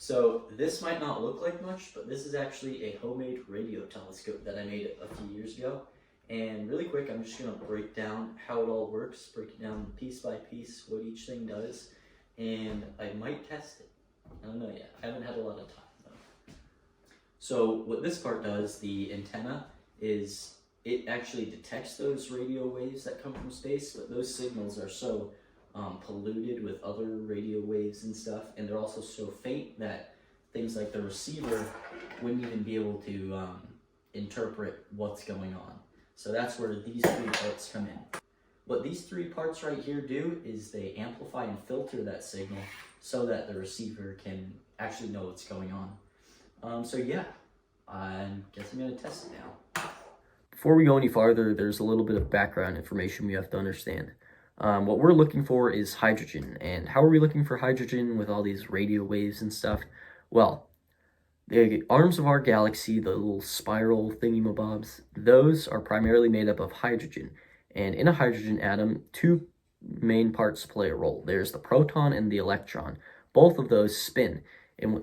So this might not look like much, but this is actually a homemade radio telescope that I made a few years ago. And really quick, I'm just gonna break down how it all works, break it down piece by piece, what each thing does, and I might test it. I don't know yet, I haven't had a lot of time though. So what this part does, the antenna, is it actually detects those radio waves that come from space, but those signals are so polluted with other radio waves and stuff, and they're also so faint that things like the receiver wouldn't even be able to interpret what's going on. So that's where these three parts come in. What these three parts right here do is they amplify and filter that signal so that the receiver can actually know what's going on. So yeah, I guess I'm gonna test it now. Before we go any farther, there's a little bit of background information we have to understand. What we're looking for is hydrogen. And how are we looking for hydrogen with all these radio waves and stuff? Well, the arms of our galaxy, the little spiral thingy-mabobs, those are primarily made up of hydrogen. And in a hydrogen atom, two main parts play a role. There's the proton and the electron. Both of those spin. And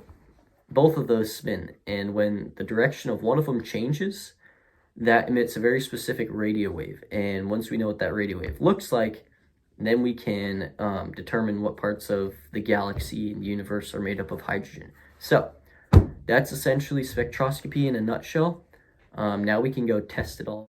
when the direction of one of them changes, that emits a very specific radio wave. And once we know what that radio wave looks like, then we can determine what parts of the galaxy and the universe are made up of hydrogen. So that's essentially spectroscopy in a nutshell. Now we can go test it all.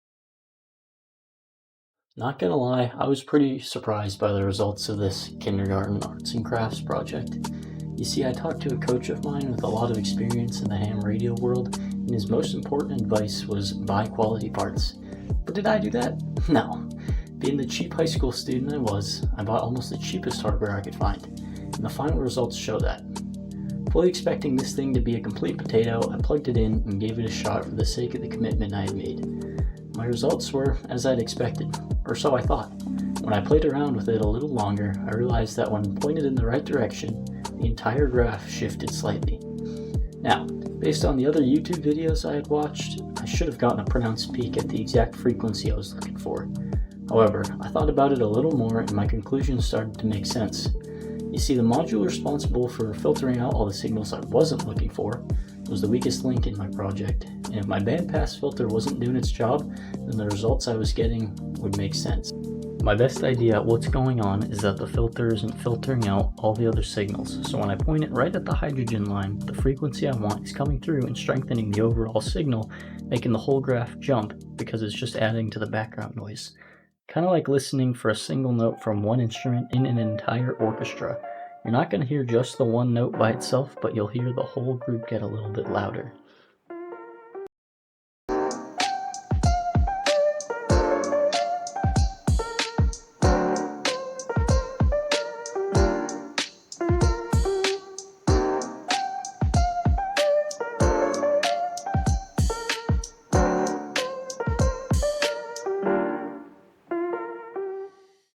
Not gonna lie, I was pretty surprised by the results of this kindergarten arts and crafts project. You see, I talked to a coach of mine with a lot of experience in the ham radio world, and his most important advice was buy quality parts. But did I do that? No. Being the cheap high school student I bought almost the cheapest hardware I could find, and the final results show that. Fully expecting this thing to be a complete potato, I plugged it in and gave it a shot for the sake of the commitment I had made. My results were as I'd expected, or so I thought. When I played around with it a little longer, I realized that when pointed in the right direction, the entire graph shifted slightly. Now, based on the other YouTube videos I had watched, I should have gotten a pronounced peek at the exact frequency I was looking for. However, I thought about it a little more and my conclusion started to make sense. You see, the module responsible for filtering out all the signals I wasn't looking for was the weakest link in my project, and if my bandpass filter wasn't doing its job, then the results I was getting would make sense. My best idea at what's going on is that the filter isn't filtering out all the other signals, so when I point it right at the hydrogen line, the frequency I want is coming through and strengthening the overall signal, making the whole graph jump because it's just adding to the background noise. Kind of like listening for a single note from one instrument in an entire orchestra. You're not going to hear just the one note by itself, but you'll hear the whole group get a little bit louder.